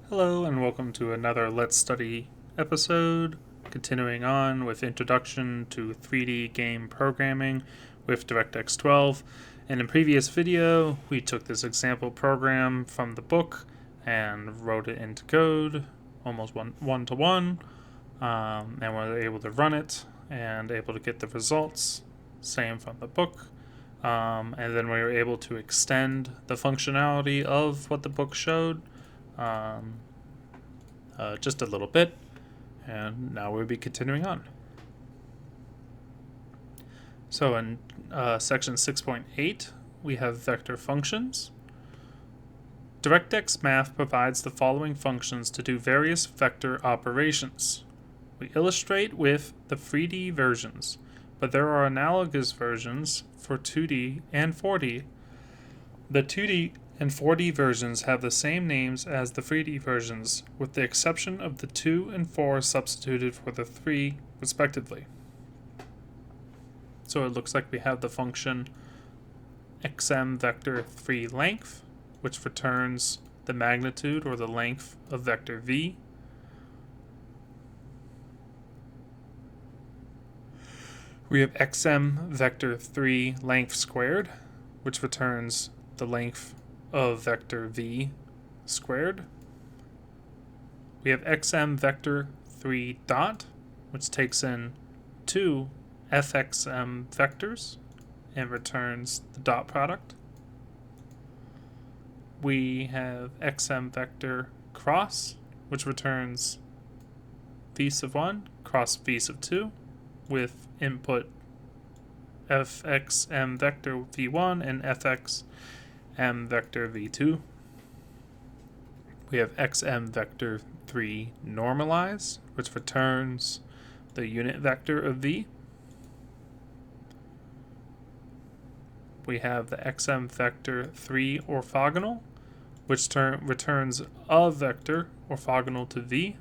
Hello and welcome to another Let's Study episode, continuing on with Introduction to 3D Game Programming with DirectX12. And in previous video, we took this example program from the book and wrote it into code, almost one-to-one, and were able to run it and able to get the results, same from the book. And then we were able to extend the functionality of what the book showed just a little bit, and now we'll be continuing on. So in section 6.8, we have vector functions. DirectX Math provides the following functions to do various vector operations. We illustrate with the 3D versions, but there are analogous versions for 2D and 4D. The 2D and 4D versions have the same names as the 3D versions, with the exception of the 2 and 4 substituted for the 3, respectively. So it looks like we have the function xm vector 3 length, which returns the magnitude or the length of vector v. We have xm vector 3 length squared, which returns the length of vector v squared. We have xm vector 3 dot, which takes in two fxm vectors and returns the dot product. We have xm vector cross, which returns v sub 1 cross v sub 2 with input fxm vector v1 and fxm vector v2. We have xm vector 3 normalize, which returns the unit vector of v. We have the xm vector 3 orthogonal, which returns a vector orthogonal to v.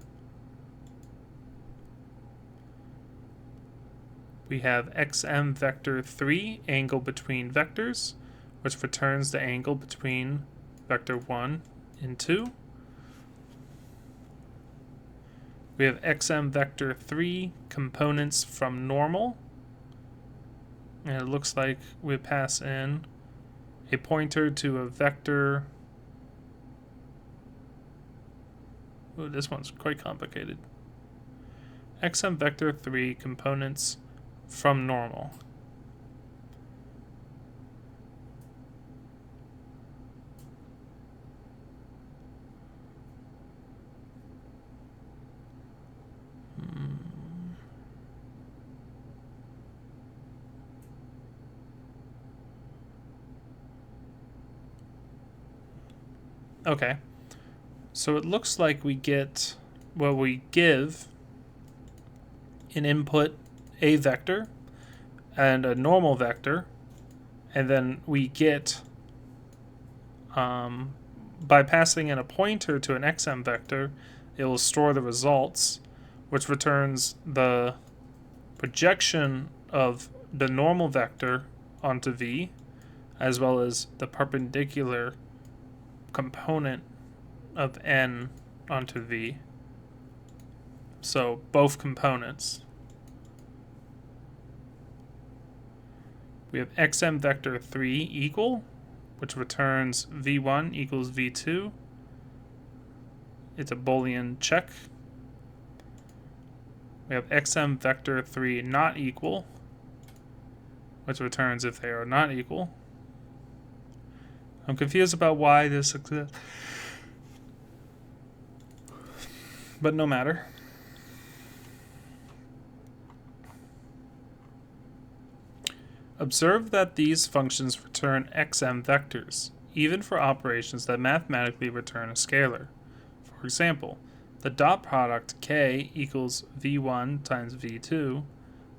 We have xm vector 3 angle between vectors, which returns the angle between vector 1 and 2. We have xm vector 3 components from normal, and it looks like we pass in a pointer to a vector. Ooh, this one's quite complicated. xm vector 3 components from normal. Okay, so it looks like we get, well, we give an input a vector and a normal vector, and then we get, by passing in a pointer to an xm vector, it will store the results, which returns the projection of the normal vector onto v, as well as the perpendicular component of n onto v. So both components. We have xm vector 3 equal, which returns v1 equals v2. It's a Boolean check. We have xm vector 3 not equal, which returns if they are not equal. I'm confused about why this exists, but no matter. Observe that these functions return xm vectors, even for operations that mathematically return a scalar. For example, the dot product k equals v1 times v2.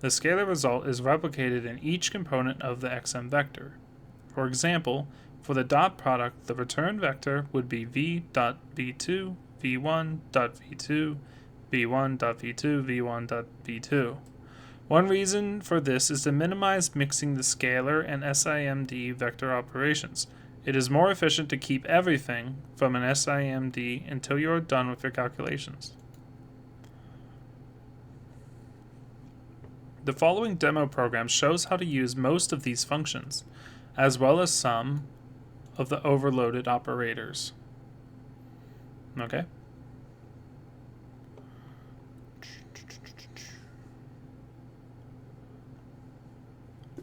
The scalar result is replicated in each component of the xm vector. For example, for the dot product, the return vector would be v.v2, v1.v2, v1.v2, v1.v2. One reason for this is to minimize mixing the scalar and SIMD vector operations. It is more efficient to keep everything from an SIMD until you are done with your calculations. The following demo program shows how to use most of these functions, as well as some of the overloaded operators. Okay?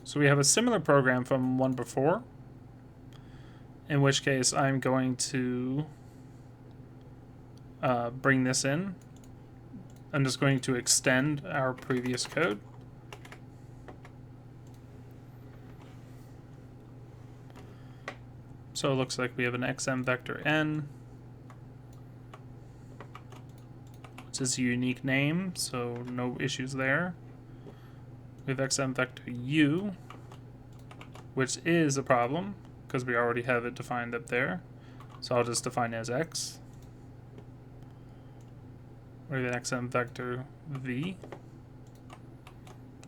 So we have a similar program from one before, in which case I'm going to bring this in. I'm just going to extend our previous code. So it looks like we have an XM vector n, which is a unique name, so no issues there. We have XM vector u, which is a problem because we already have it defined up there. So I'll just define it as x. We have an XM vector v,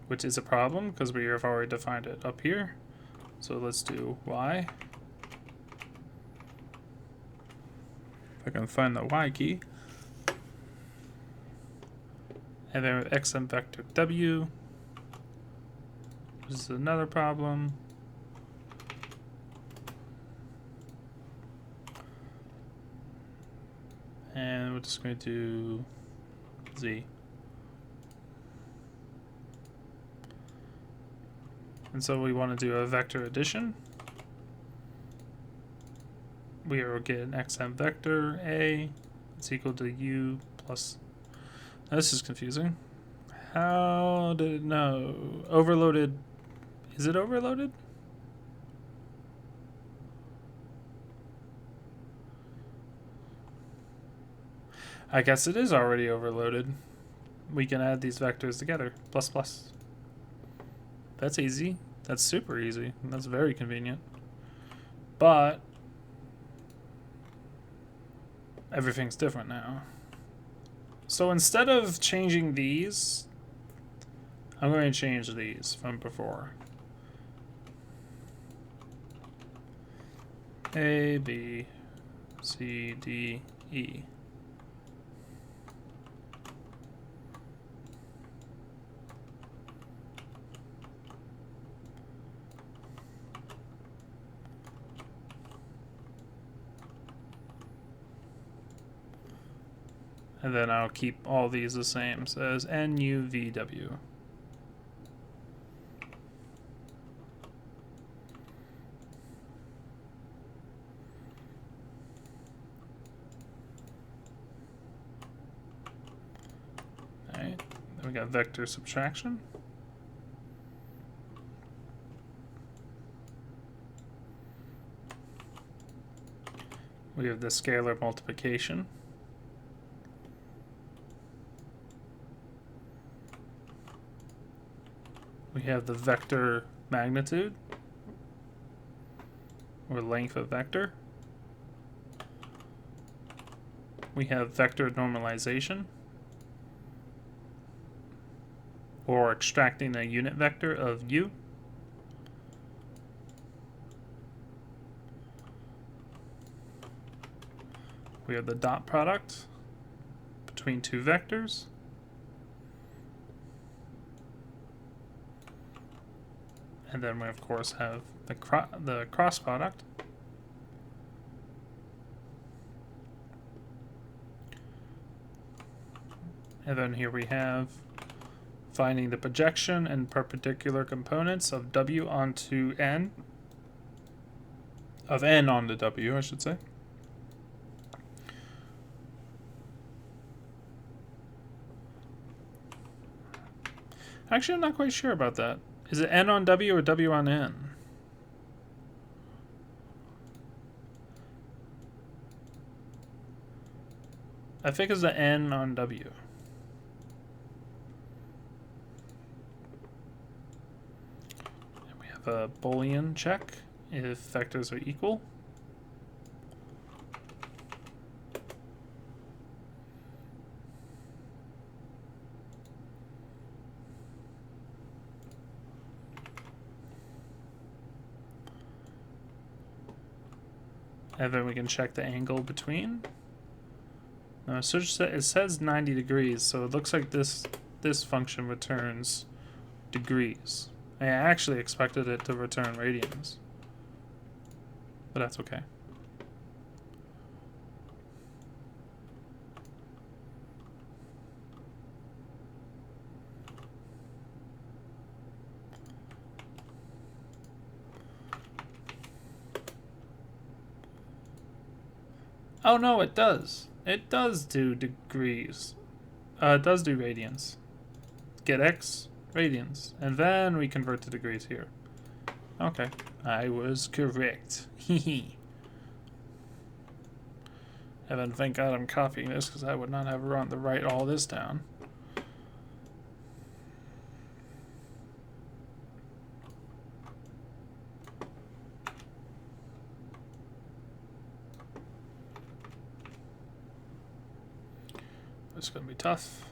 which is a problem because we have already defined it up here. So let's do y. If I can find the y key. And then with XM vector w, which is another problem. And we're just going to do z. And so we want to do a vector addition. We will get an XM vector a. It's equal to u plus. Now this is confusing. How did it know? Overloaded. Is it overloaded? I guess it is already overloaded. We can add these vectors together. Plus plus. That's easy. That's super easy. That's very convenient. But everything's different now. So instead of changing these, I'm going to change these from before. A, B, C, D, E. And then I'll keep all these the same. So as NUVW. Alright, then we got vector subtraction. We have the scalar multiplication. We have the vector magnitude, or length of vector. We have vector normalization, or extracting a unit vector of u. We have the dot product between two vectors. And then we, of course, have the cross product. And then here we have finding the projection and perpendicular components of W onto N. Of N onto W, I should say. Actually, I'm not quite sure about that. Is it N on W or W on N? I think it's the N on W. And we have a Boolean check if vectors are equal. And then we can check the angle between. No, so it says 90 degrees, so it looks like this function returns degrees. I actually expected it to return radians, but that's okay. Oh no, it does. It does do degrees. It does do radians. Get x, radians. And then we convert to degrees here. Okay. I was correct. Hehe. And then thank God I'm copying this because I would not have run to write all this down. It's going to be tough.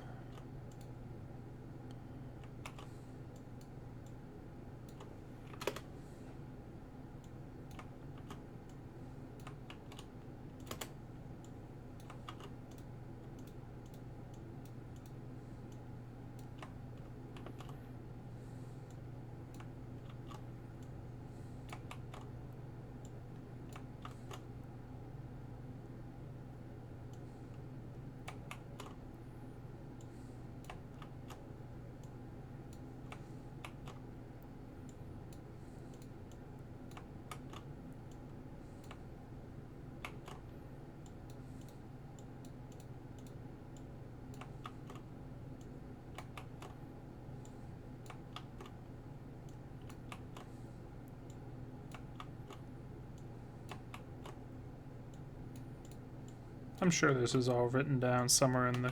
I'm sure this is all written down somewhere in the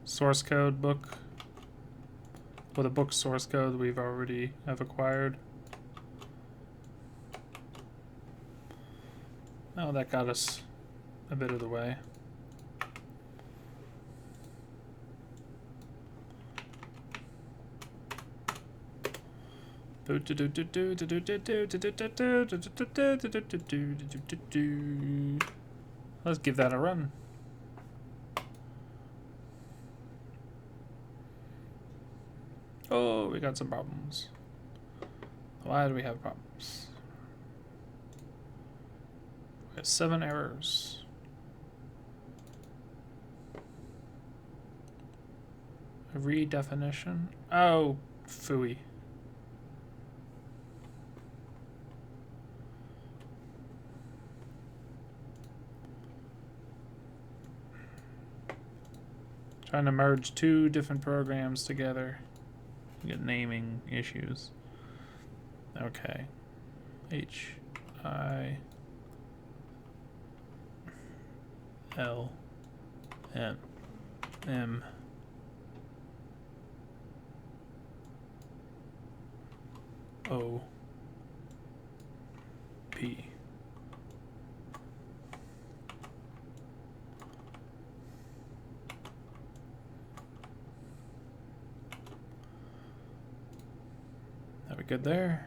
source code book. Well, the book source code we've already have acquired. Oh, that got us a bit of the way. Let's give that a run. Oh, we got some problems. Why do we have problems? We have 7 errors. A redefinition. Oh, phooey. Trying to merge 2 different programs together. You get naming issues. Okay. H I L N M O P. Are we good there?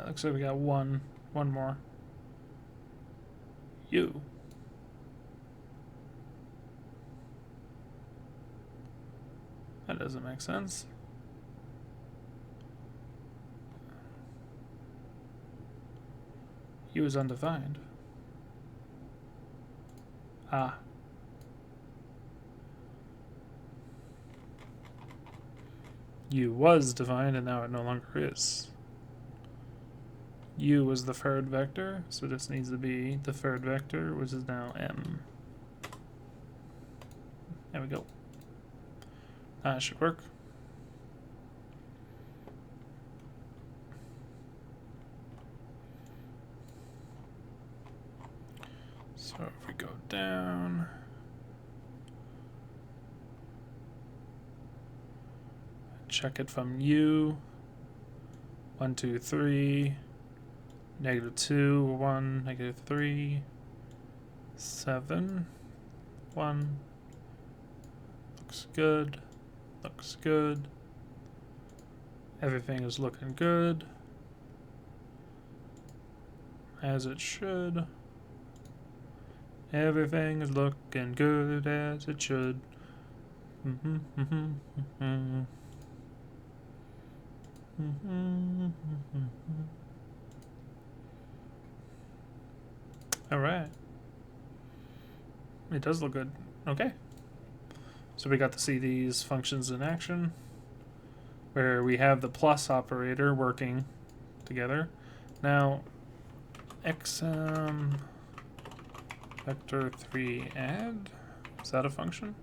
Looks like we got one more. U. That doesn't make sense. U is undefined. Ah. U was defined and now it no longer is. U was the third vector, so this needs to be the third vector, which is now M. There we go. That should work. So if we go down, check it from U, 1, 2, 3, -2, 1, -3, 7, 1. Looks good. Looks good. Everything is looking good. As it should. Everything is looking good as it should. Alright. It does look good. Okay. So we got to see these functions in action, where we have the plus operator working together. Now, xm vector3 add, is that a function?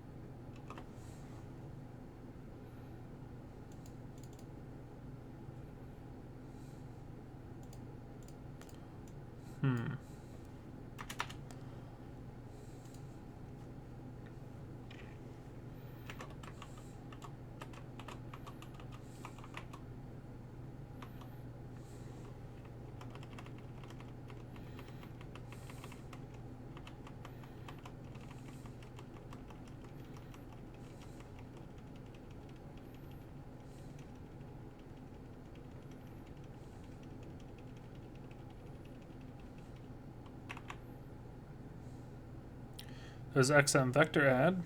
Does xm vector add?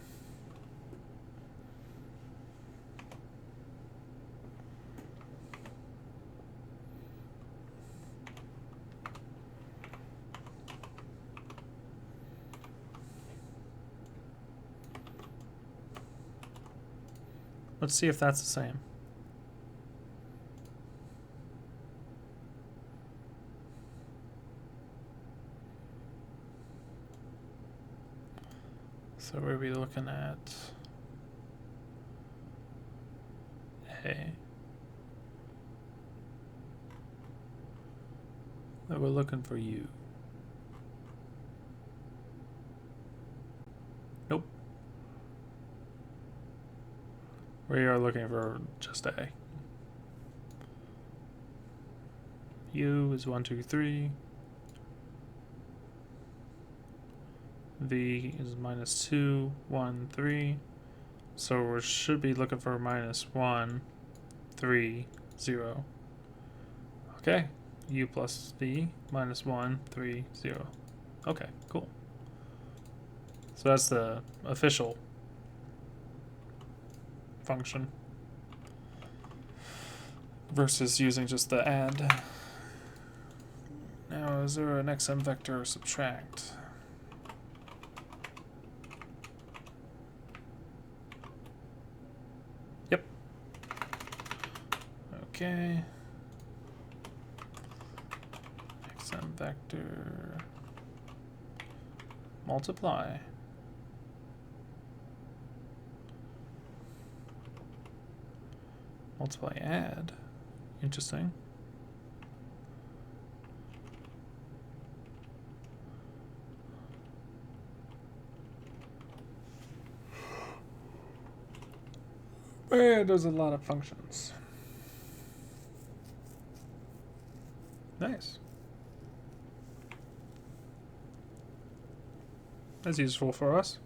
Let's see if that's the same. So what are we looking at? A. We're looking for U. Nope. We are looking for just A. U is 1, 2, 3. V is -2, 1, 3. So we should be looking for -1, 3, 0. Okay. U plus V -1, 3, 0. Okay, cool. So that's the official function versus using just the add. Now, is there an xm vector subtract? Yep. Okay. xm vector multiply. Multiply add. Interesting. Man, there's a lot of functions. Nice. That's useful for us.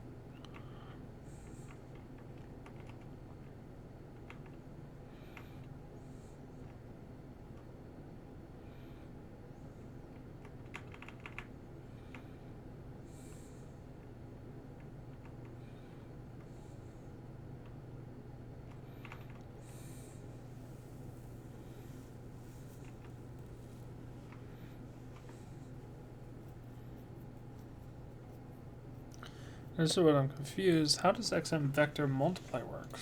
This is what I'm confused. How does xm vector multiply work?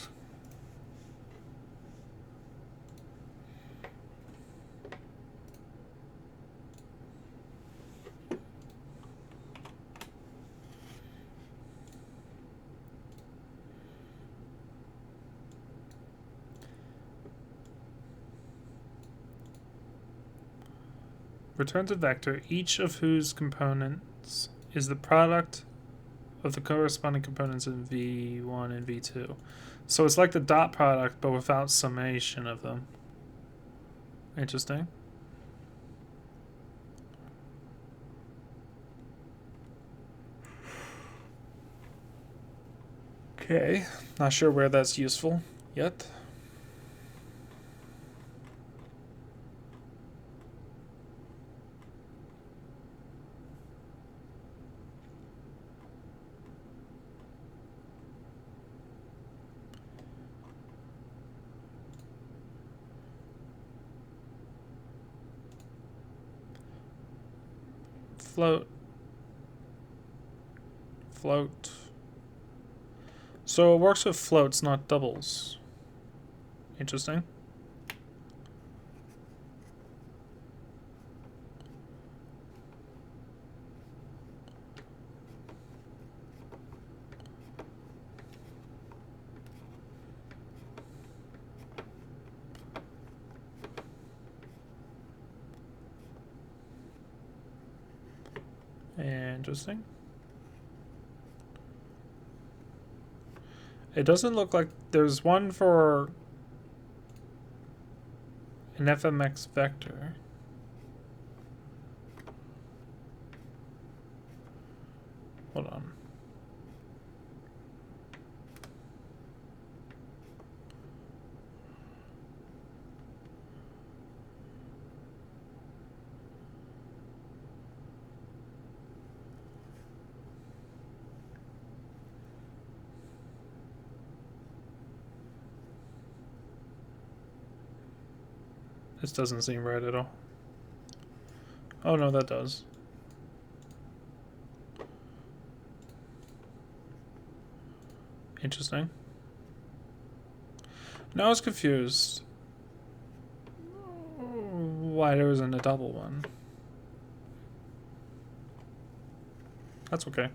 Returns a vector, each of whose components is the product of the corresponding components in V1 and V2. So it's like the dot product, but without summation of them. Interesting. Okay, not sure where that's useful yet. Float. Float. So it works with floats, not doubles. Interesting. Interesting. It doesn't look like there's one for an FMX vector. Hold on. This doesn't seem right at all. Oh no, that does. Interesting. Now I was confused why there isn't a double one. That's okay.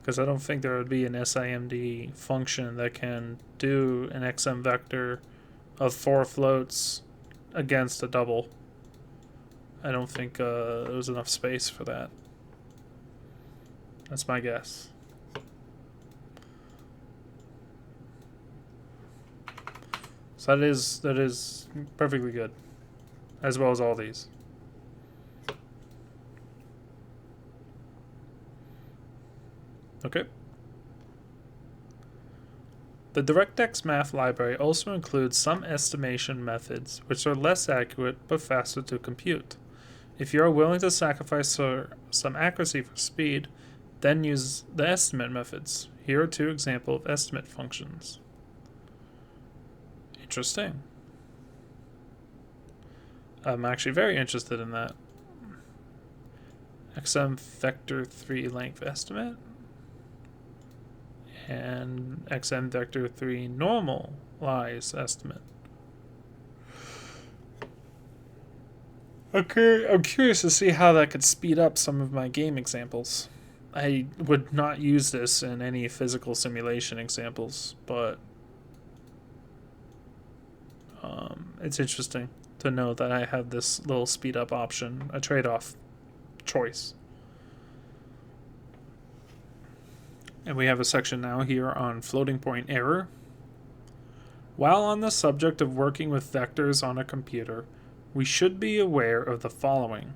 Because I don't think there would be an SIMD function that can do an XM vector of 4 floats against a double. I don't think there's enough space for that. That's my guess. So that is perfectly good, as well as all these. Okay. The DirectX math library also includes some estimation methods which are less accurate but faster to compute. If you are willing to sacrifice some accuracy for speed, then use the estimate methods. Here are 2 examples of estimate functions. Interesting. I'm actually very interested in that. XM vector 3 length estimate and XM vector 3 normalize estimate. Okay, I'm curious to see how that could speed up some of my game examples. I would not use this in any physical simulation examples, but it's interesting to know that I have this little speed up option, a trade-off choice. And we have a section now here on floating point error. While on the subject of working with vectors on a computer, we should be aware of the following.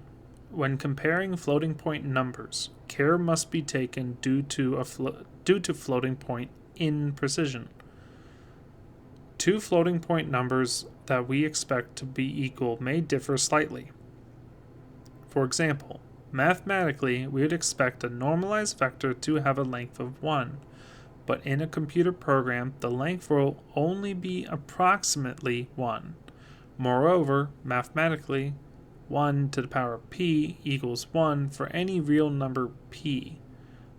When comparing floating point numbers, care must be taken due to floating point imprecision. 2 floating point numbers that we expect to be equal may differ slightly. For example, mathematically, we would expect a normalized vector to have a length of 1, but in a computer program, the length will only be approximately 1. Moreover, mathematically, 1 to the power of p equals 1 for any real number p.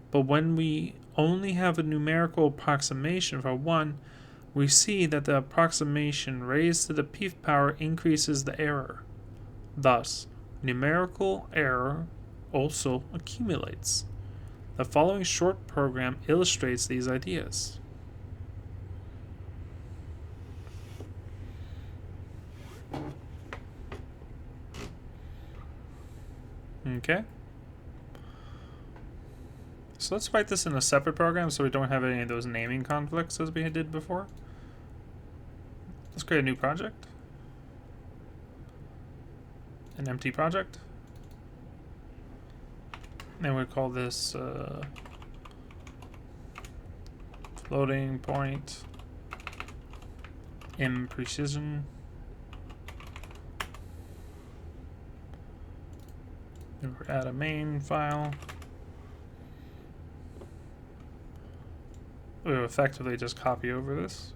But when we only have a numerical approximation for 1, we see that the approximation raised to the pth power increases the error. Thus, numerical error also accumulates. The following short program illustrates these ideas. Okay. So let's write this in a separate program so we don't have any of those naming conflicts as we did before. Let's create a new project. An empty project. And we call this floating point imprecision. And we'll add a main file. We'll effectively just copy over this.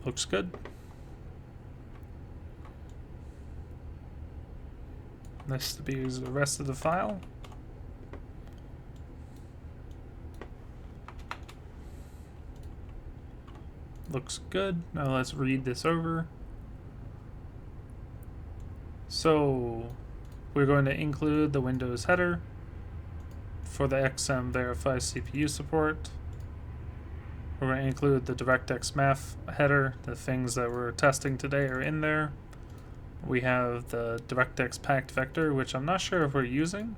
Looks good. This to be the rest of the file. Looks good. Now let's read this over. So we're going to include the Windows header for the XM verify CPU support. We're going to include the DirectX math header. The things that we're testing today are in there. We have the DirectX packed vector, which I'm not sure if we're using.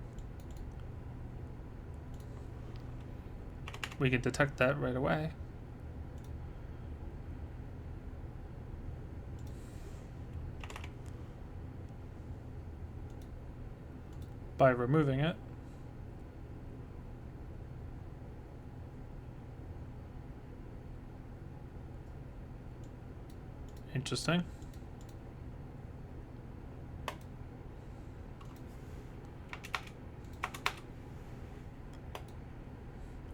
We can detect that right away. By removing it. Interesting.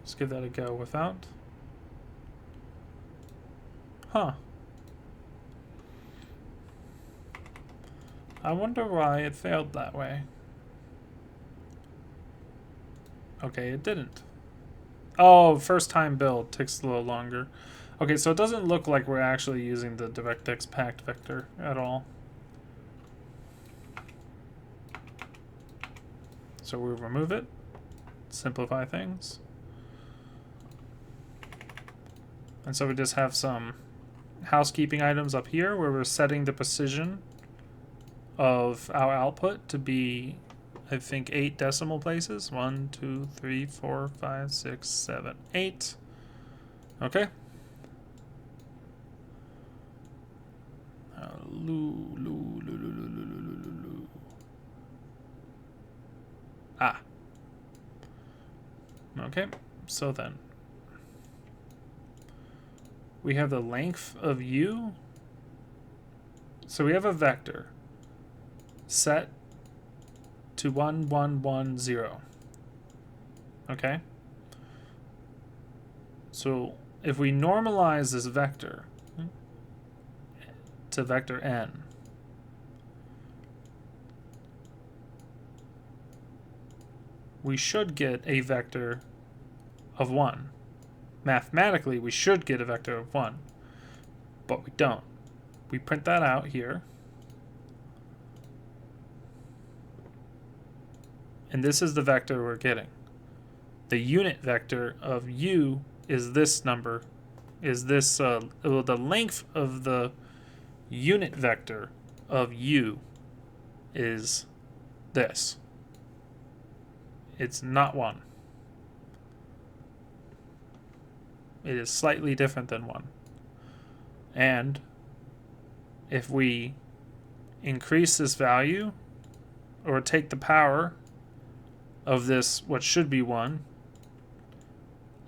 Let's give that a go without. Huh. I wonder why it failed that way. Okay, it didn't. Oh, first time build takes a little longer. Okay, so it doesn't look like we're actually using the DirectX packed vector at all. So we'll remove it, simplify things. And so we just have some housekeeping items up here where we're setting the precision of our output to be, I think, 8 decimal places. 1, 2, 3, 4, 5, 6, 7, 8. Okay. Ah. Okay, so then we have the length of u. So we have a vector set to 1, 1, 1, 0. Okay? So if we normalize this vector to vector n, we should get a vector of 1. Mathematically, we should get a vector of 1, but we don't. We print that out here. And this is the vector we're getting. The unit vector of u is this number, is this, the length of the unit vector of u is this. It's not 1. It is slightly different than 1. And if we increase this value, or take the power of this, what should be 1,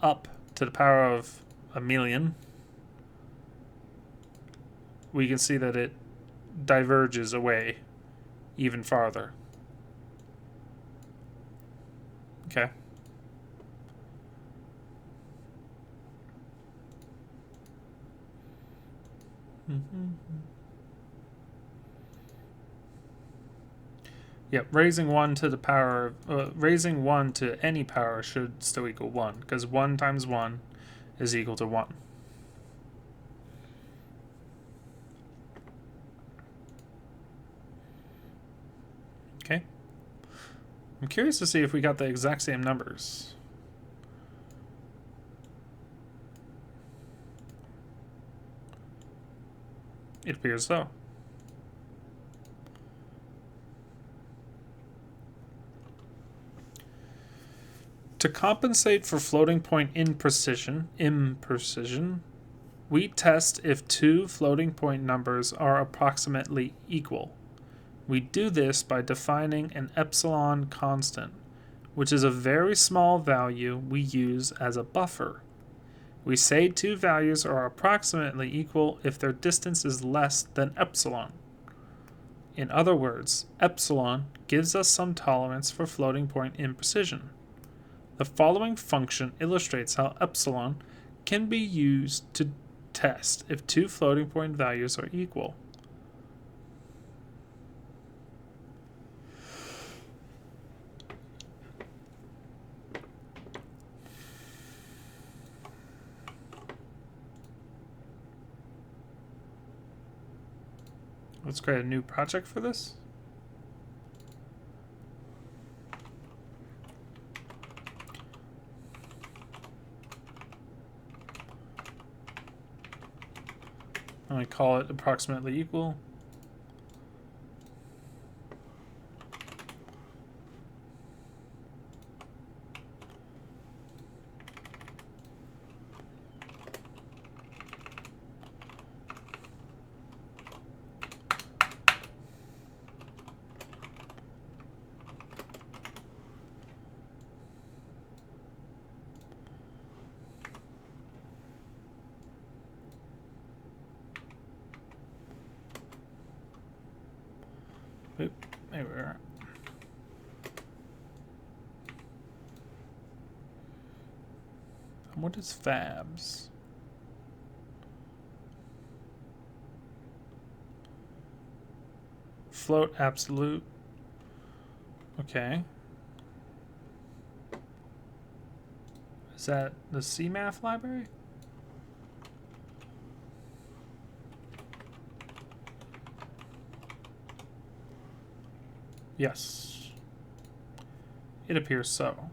up to the power of 1,000,000, we can see that it diverges away even farther. Okay. Yep, raising 1 to the power, raising 1 to any power should still equal 1, because 1 times 1 is equal to 1. Okay. I'm curious to see if we got the exact same numbers. It appears so. To compensate for floating point imprecision, we test if two floating point numbers are approximately equal. We do this by defining an epsilon constant, which is a very small value we use as a buffer. We say two values are approximately equal if their distance is less than epsilon. In other words, epsilon gives us some tolerance for floating point imprecision. The following function illustrates how epsilon can be used to test if two floating point values are equal. Let's create a new project for this. And we call it approximately equal. Oop, there we are. And what is fabs? Float absolute. Okay. Is that the CMath library? Yes. It appears so.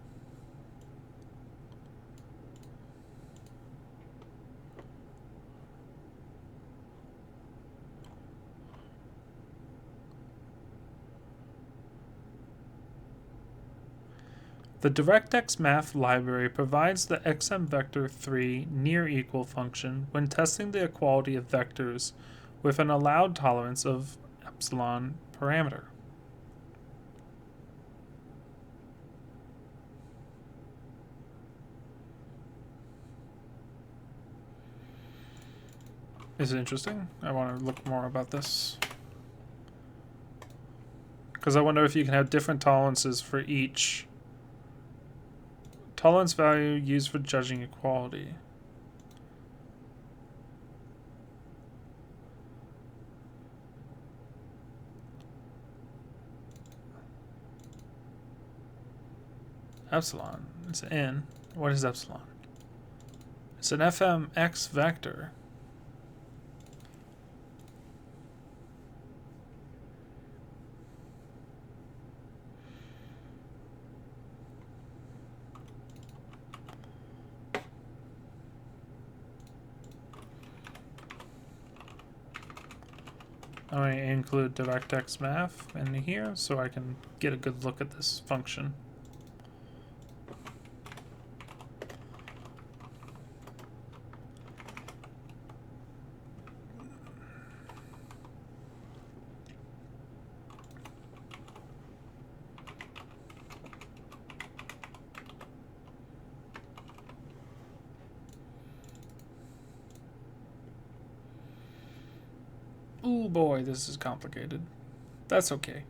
The DirectX math library provides the xmvector3 near equal function when testing the equality of vectors with an allowed tolerance of epsilon parameter. Is it interesting? I want to look more about this. Because I wonder if you can have different tolerances for each tolerance value used for judging equality. Epsilon. It's n. What is epsilon? It's an fmx vector. I'm going to include DirectX math in here so I can get a good look at this function. Oh boy, this is complicated. That's okay.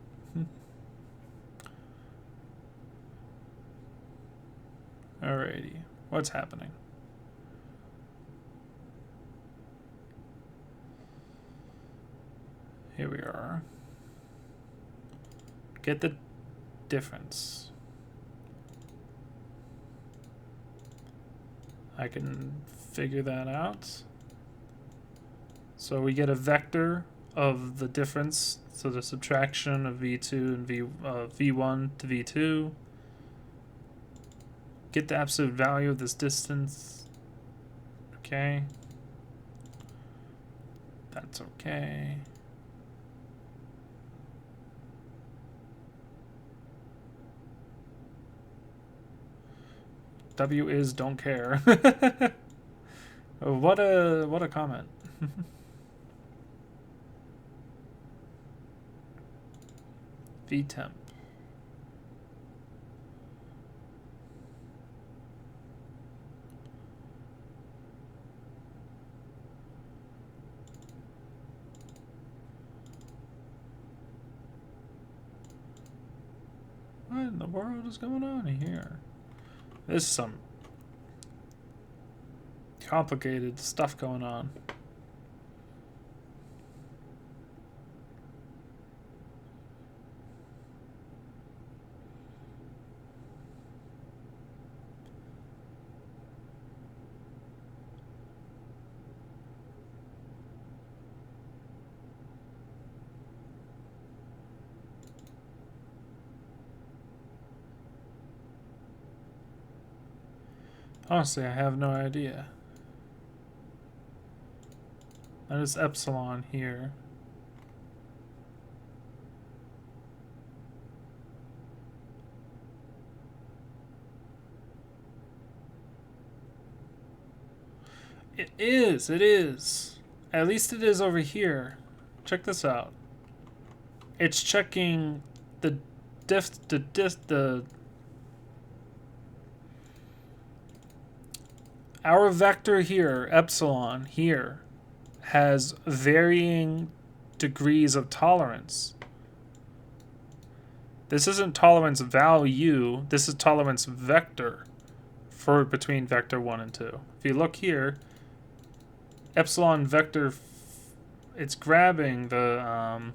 Alrighty, what's happening? Here we are. Get the difference. I can figure that out. So we get a vector of the difference, so the subtraction of v2 and v1 to v2. Get the absolute value of this distance. Okay. That's okay. W is don't care. What a comment. vtemp. What in the world is going on here? There's some complicated stuff going on. Honestly, I have no idea. That is epsilon here. It is. At least it is over here. Check this out. It's checking the our vector here, epsilon here, has varying degrees of tolerance. This isn't tolerance value, this is tolerance vector for between vector 1 and 2. If you look here, epsilon vector, it's grabbing the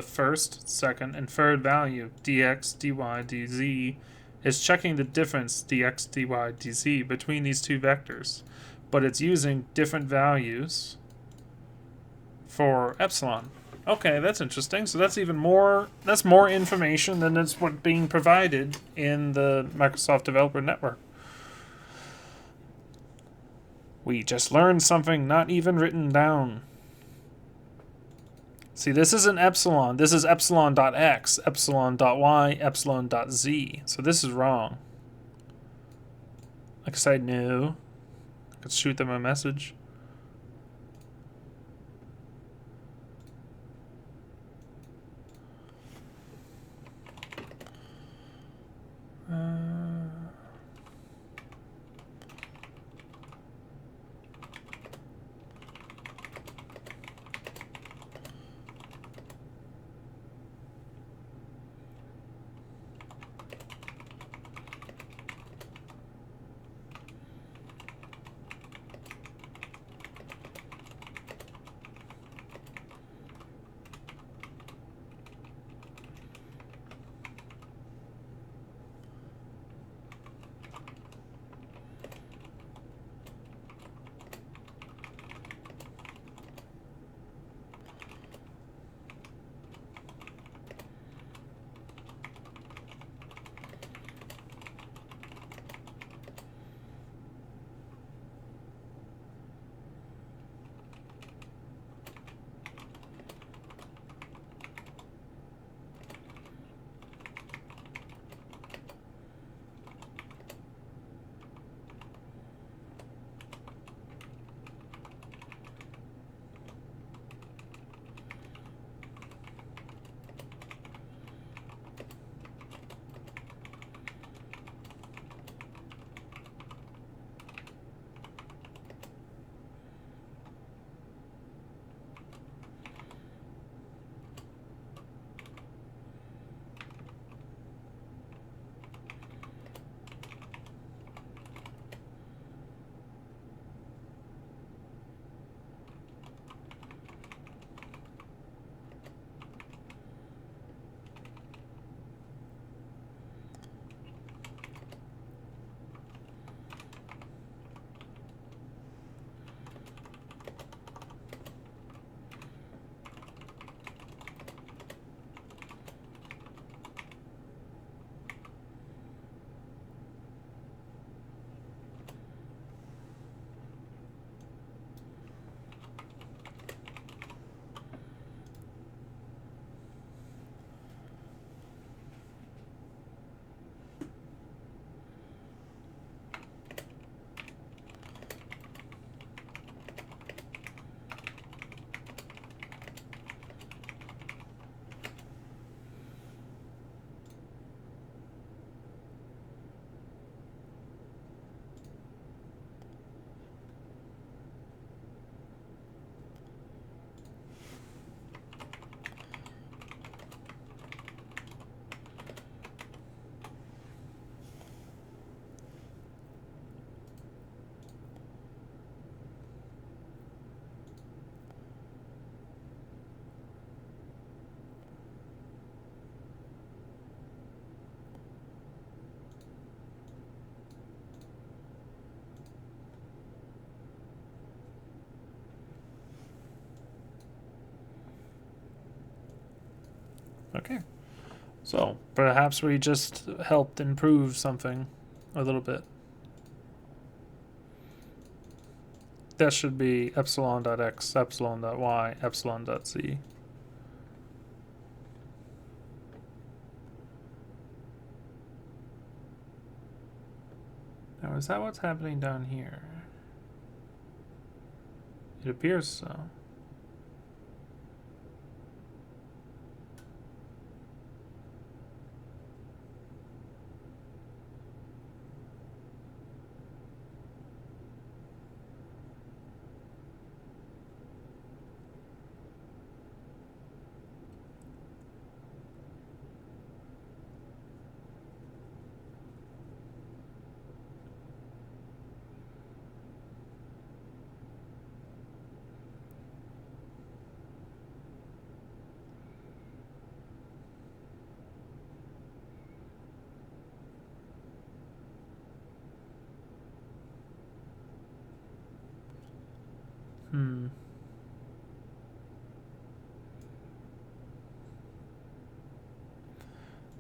first, second, and third value, dx, dy, dz, is checking the difference, dx, dy, dz, between these two vectors. But it's using different values for epsilon. Okay, that's interesting. So that's even more, that's more information than is what's being provided in the Microsoft Developer Network. We just learned something not even written down. See, this isn't epsilon. This is epsilon.x, epsilon.y, epsilon.z. So this is wrong. I could say no. I could shoot them a message. Okay. So perhaps we just helped improve something a little bit. That should be epsilon.x, epsilon.y, epsilon.z. Now, is that what's happening down here? It appears so.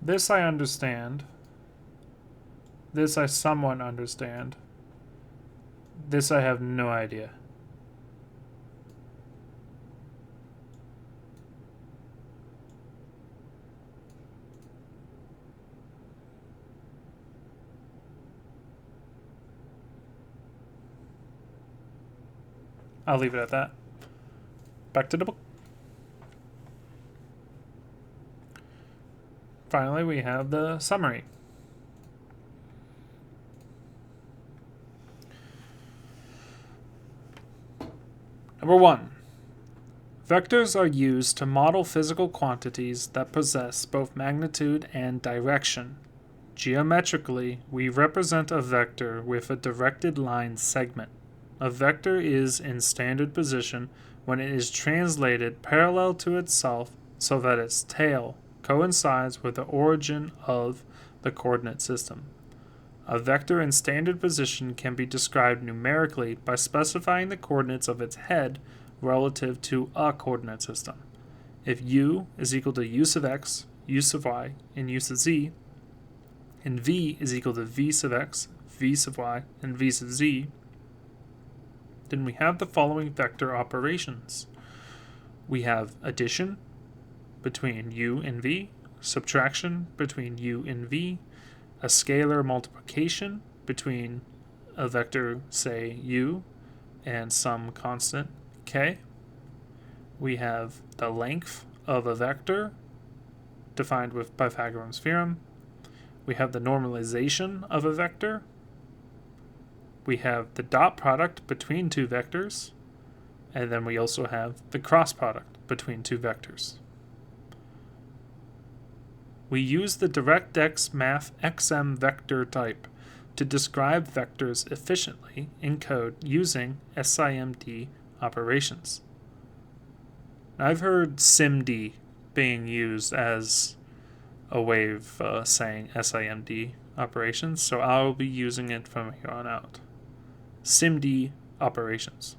This I understand. This I somewhat understand. This I have no idea. I'll leave it at that. Back to the book. Finally, we have the summary. Number 1. Vectors are used to model physical quantities that possess both magnitude and direction. Geometrically, we represent a vector with a directed line segment. A vector is in standard position when it is translated parallel to itself so that its tail coincides with the origin of the coordinate system. A vector in standard position can be described numerically by specifying the coordinates of its head relative to a coordinate system. If u is equal to u sub x, u sub y, and u sub z, and v is equal to v sub x, v sub y, and v sub z, then we have the following vector operations. We have addition between u and v, subtraction between u and v, a scalar multiplication between a vector, say, u, and some constant k. We have the length of a vector, defined with Pythagorean's theorem. We have the normalization of a vector. We have the dot product between two vectors. And then we also have the cross product between two vectors. We use the DirectX Math XM vector type to describe vectors efficiently in code using SIMD operations. Now, I've heard SIMD being used as a way of saying SIMD operations, so I'll be using it from here on out. SIMD operations.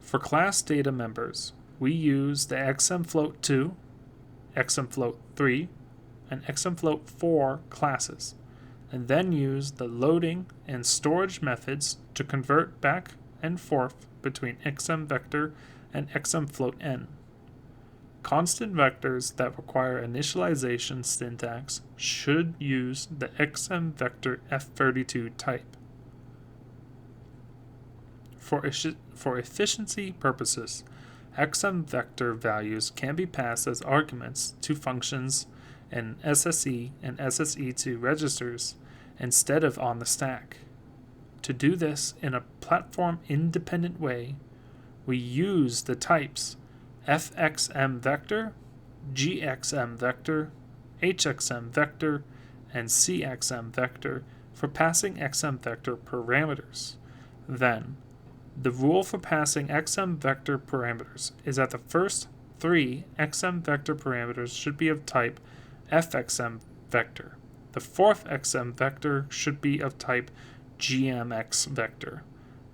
For class data members, we use the XMFloat2, XMFloat3, and XMFloat4 classes, and then use the loading and storage methods to convert back and forth between XMVector and XMFloatN. Constant vectors that require initialization syntax should use the XMVector F32 type. For efficiency purposes, XMVector values can be passed as arguments to functions in SSE and SSE2 registers instead of on the stack. To do this in a platform-independent way, we use the types fxmvector, gxmvector, hxmvector, and cxmvector for passing xmvector parameters. Then, the rule for passing xmvector parameters is that the first 3 xmvector parameters should be of type fxmvector. The fourth xmvector should be of type gmxvector.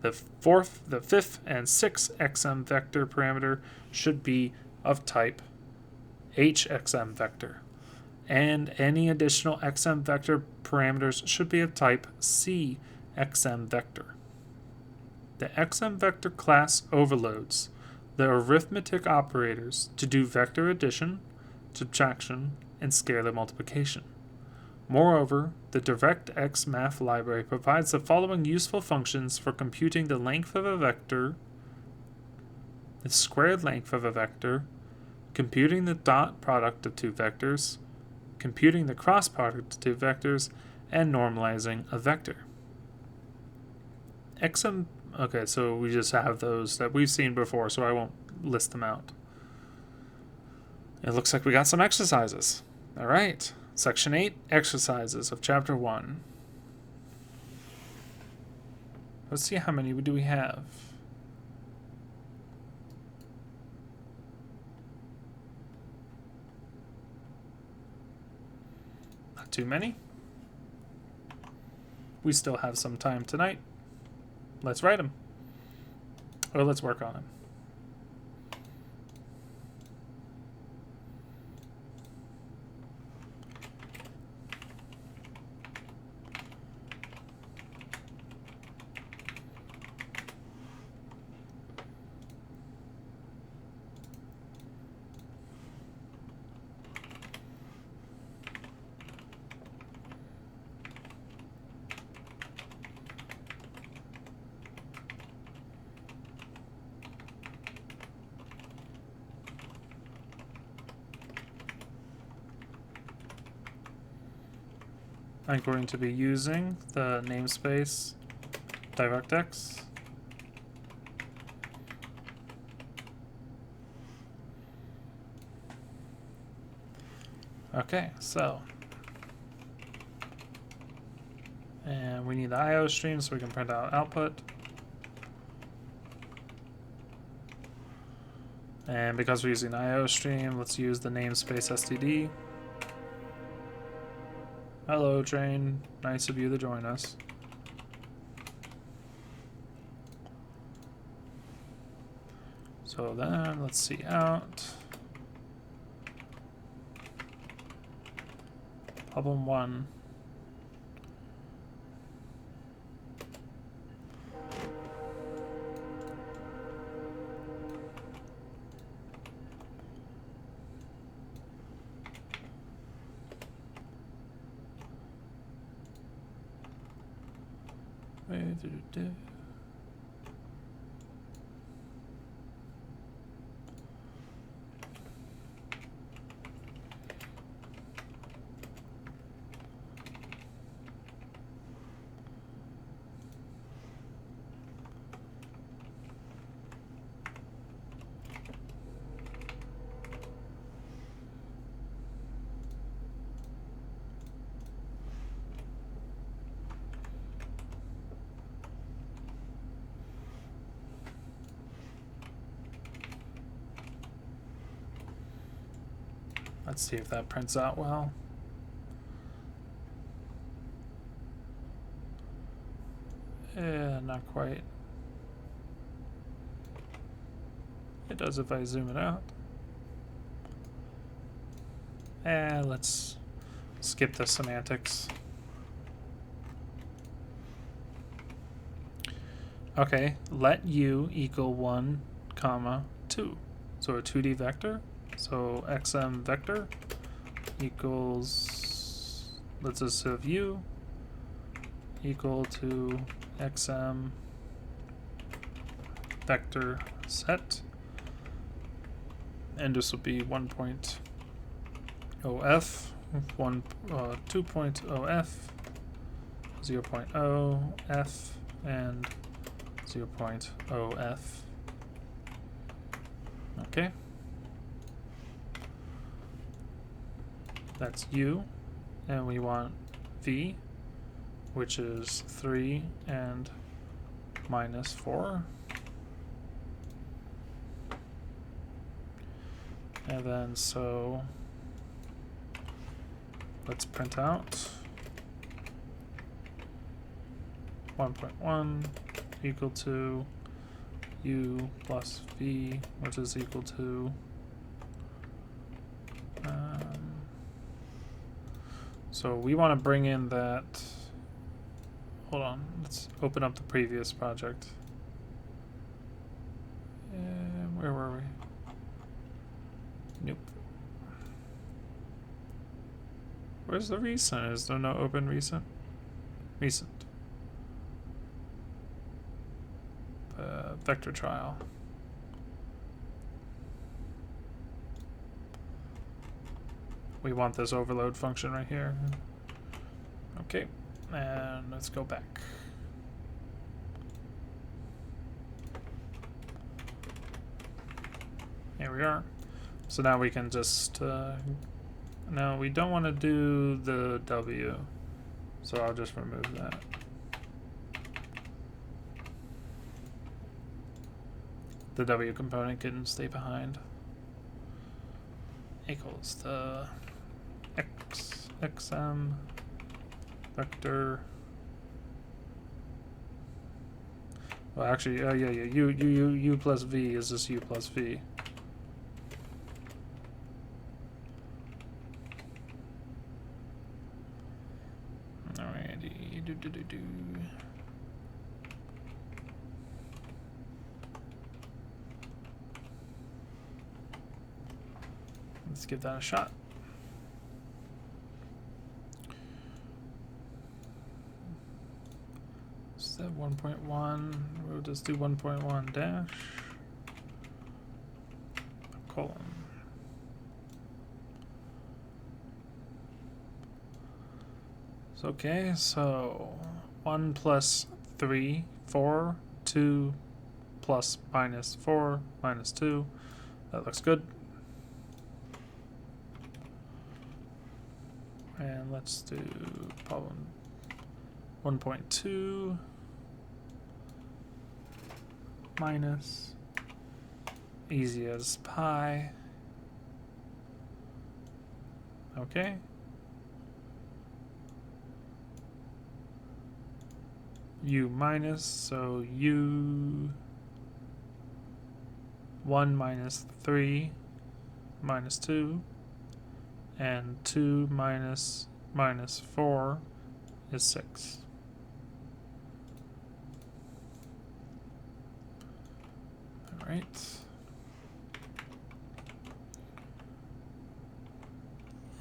The fifth, and sixth xmvector parameter should be of type hxm vector, and any additional xm vector parameters should be of type cxm vector. The xm vector class overloads the arithmetic operators to do vector addition, subtraction, and scalar multiplication. Moreover, the DirectX math library provides the following useful functions for computing the length of a vector, the squared length of a vector, computing the dot product of two vectors, computing the cross product of two vectors, and normalizing a vector. Okay, so we just have those that we've seen before, so I won't list them out. It looks like we got some exercises. All right, Section 8, exercises of Chapter 1. Let's see how many do we have. Not too many. We still have some time tonight. Let's write them. Or let's work on them. I'm going to be using the namespace DirectX. Okay, so, and we need the IO stream so we can print out output. And because we're using IO stream, let's use the namespace std. Hello, Train. Nice of you to join us. So then, let's see out. Problem 1. Let's see if that prints out well. Yeah, not quite. It does if I zoom it out. And let's skip the semantics. Okay, let u equal 1, 2. So a 2D vector. So xm vector equals, let's just have u equal to xm vector set, and this will be 1.0f, 2.0f, 0.0f, and 0.0f. Okay. That's u, and we want v, which is 3 and minus 4. And then so let's print out 1.1 equal to u plus v, which is equal to So we want to bring in that. Hold on, let's open up the previous project. And where were we? Nope. Where's the recent? Is there no open recent? Recent. Vector trial. We want this overload function right here. Okay, and let's go back. Here we are. So now we can just, no, we don't want to do the W. So I'll just remove that. The W component can stay behind. Equals the xm vector. Well, actually, yeah, u plus v is just u plus v. Alrighty, do. Let's give that a shot. Is that 1.1? We'll just do 1.1 dash colon. So, okay, so 1 plus 3, 4, 2 plus minus 4 minus 2. That looks good. And let's do problem 1.2 minus, easy as pie. Okay. U minus, so U 1 minus 3 minus 2. And 2 minus 4 is 6. All right.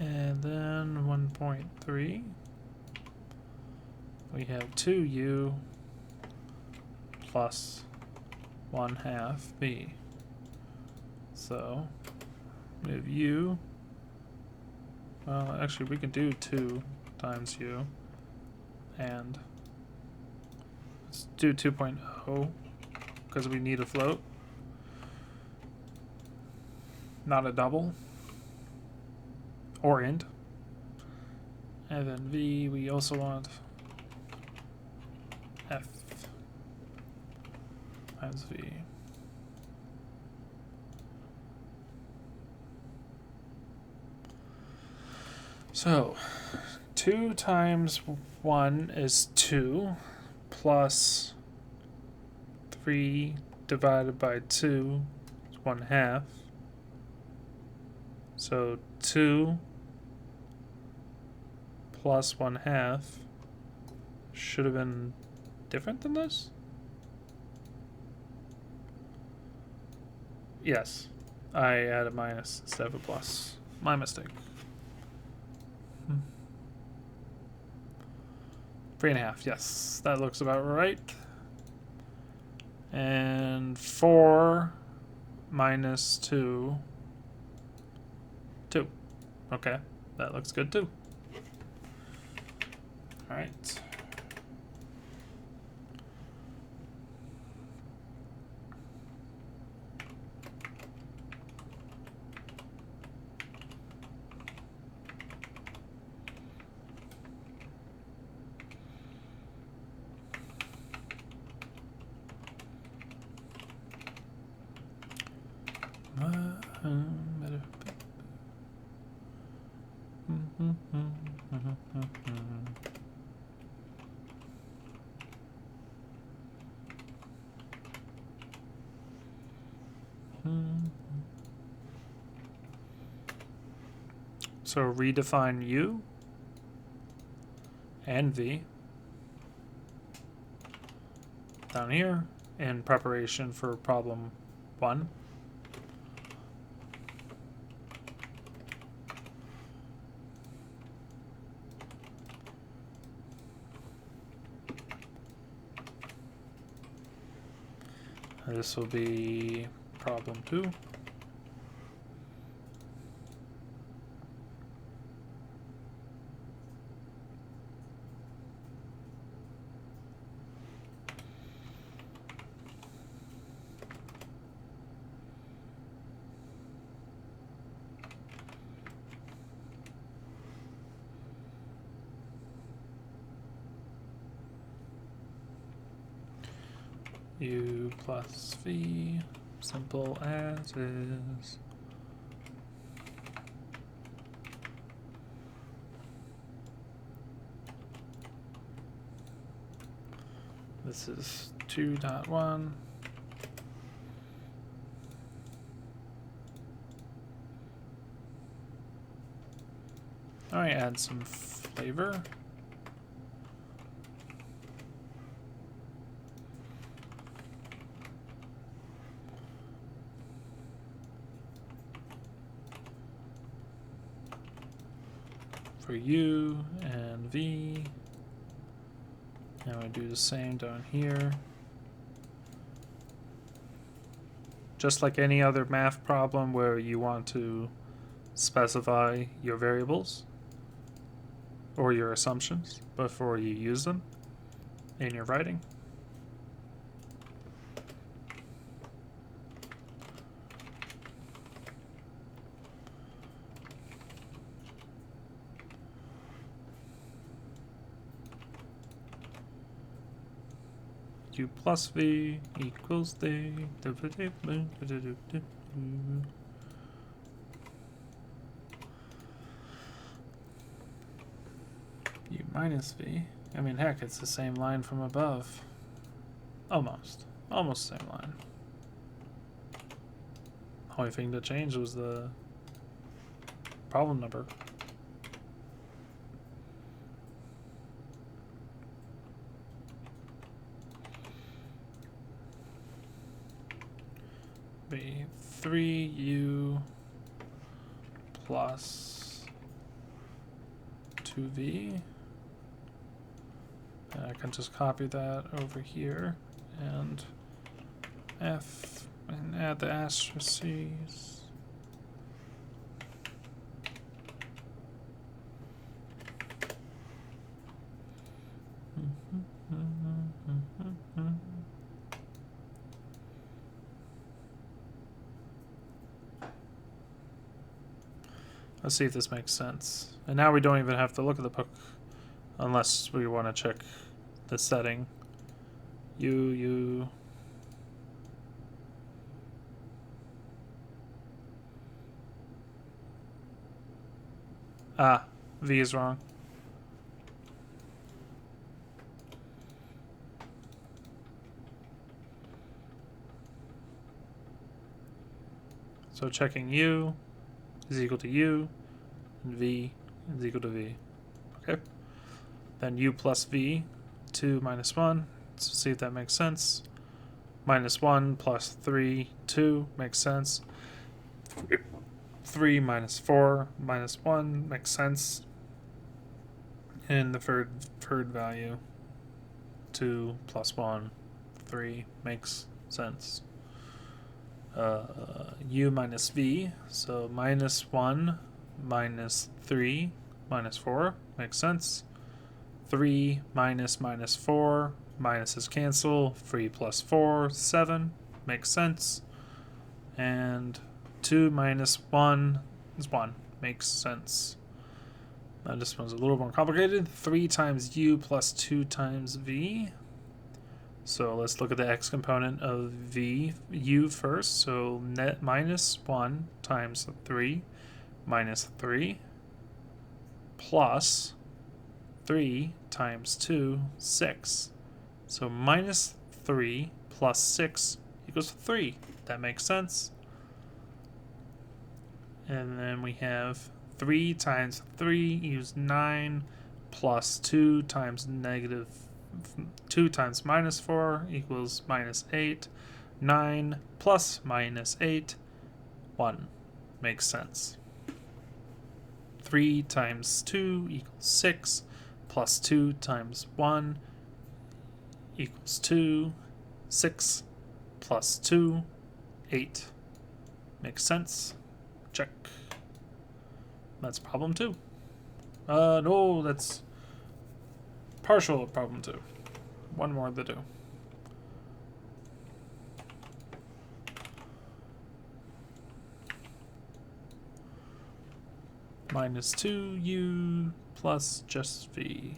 And then 1.3. We have 2u plus 1/2 b. So move u. Well, actually, we can do 2 times u, and let's do 2.0 because we need a float, not a double or int. And then v, we also want f times v. So 2 times 1 is 2 plus 3 divided by 2 is 1/2. So 2 plus 1/2 should have been different than this? Yes, I added minus instead of a plus. My mistake. 3.5, yes, that looks about right. And 4 minus 2, 2. Okay, that looks good too. All right. So redefine u. and v down here in preparation for problem 1. This will be problem 2. U plus V, simple as is. This is 2.1. All right, add some flavor. For U and V, and we do the same down here. Just like any other math problem where you want to specify your variables or your assumptions before you use them in your writing. U plus V equals the U minus V. I mean, heck, it's the same line from above. Almost the same line. Only thing that changed was the problem number. Be 3U plus 2V. And I can just copy that over here and F and add the asterisks. Let's see if this makes sense. And now we don't even have to look at the book unless we want to check the setting. U. Ah, V is wrong. So checking U is equal to U, and V is equal to V. Okay. Then U plus V, 2 minus 1. Let's see if that makes sense. Minus 1 plus 3, 2 makes sense. 3 minus 4 minus 1 makes sense. And the third value, 2 plus 1, 3 makes sense. U minus V, so minus 1 minus 3 minus 4 makes sense. 3 minus 4, minuses cancel. 3 plus 4, 7 makes sense. And 2 minus 1 is 1, makes sense. Now this one's a little more complicated. 3 times U plus 2 times V. So let's look at the x component of U first. So net minus 1 times 3 minus 3 plus 3 times 2, 6. So minus 3 plus 6 equals 3. That makes sense. And then we have 3 times 3 equals 9 plus 2 times negative 2 times minus 4 equals minus 8. 9 plus minus 8, 1. Makes sense. 3 times 2 equals 6, plus 2 times 1 equals 2. 6 plus 2, 8. Makes sense. Check. That's problem 2. No, that's partial of problem 2. One more to do. Minus 2u plus just v.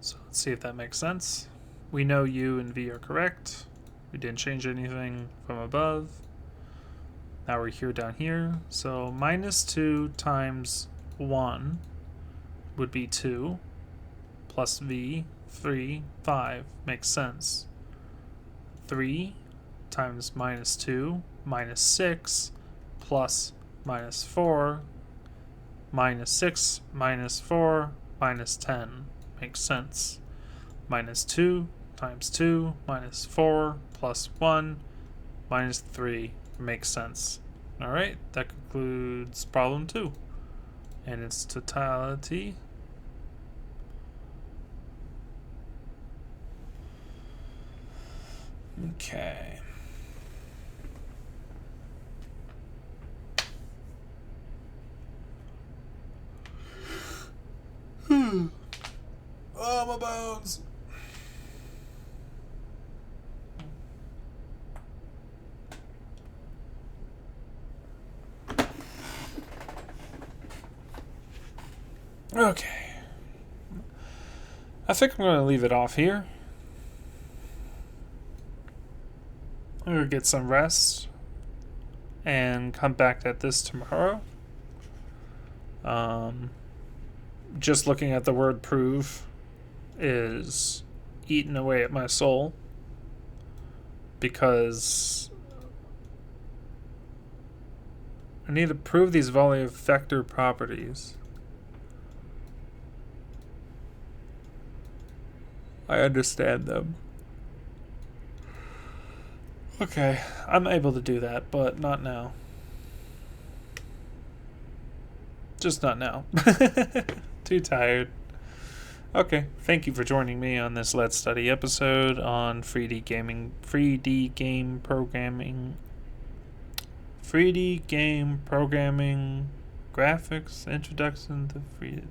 So let's see if that makes sense. We know u and v are correct. We didn't change anything from above. Now we're here down here. So minus 2 times 1 would be 2 plus v, 3, 5. Makes sense. 3 times minus 2, minus 6 plus minus 4, minus 6 minus 4 minus 10. Makes sense. Minus 2 times 2 minus 4 plus 1 minus 3. Makes sense. Alright, that concludes problem 2 and its totality. Okay. Oh, my bones. Okay. I think I'm going to leave it off here. I'm going to get some rest and come back at this tomorrow. Just looking at the word prove is eating away at my soul, because I need to prove these volley of vector properties. I understand them. Okay, I'm able to do that, but not now. Just not now. Too tired. Okay, thank you for joining me on this Let's Study episode on 3D game programming, graphics, introduction to 3D.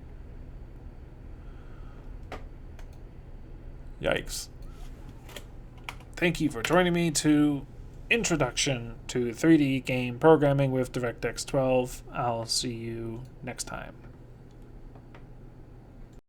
Yikes. Thank you for joining me to Introduction to 3D Game Programming with DirectX12. I'll see you next time.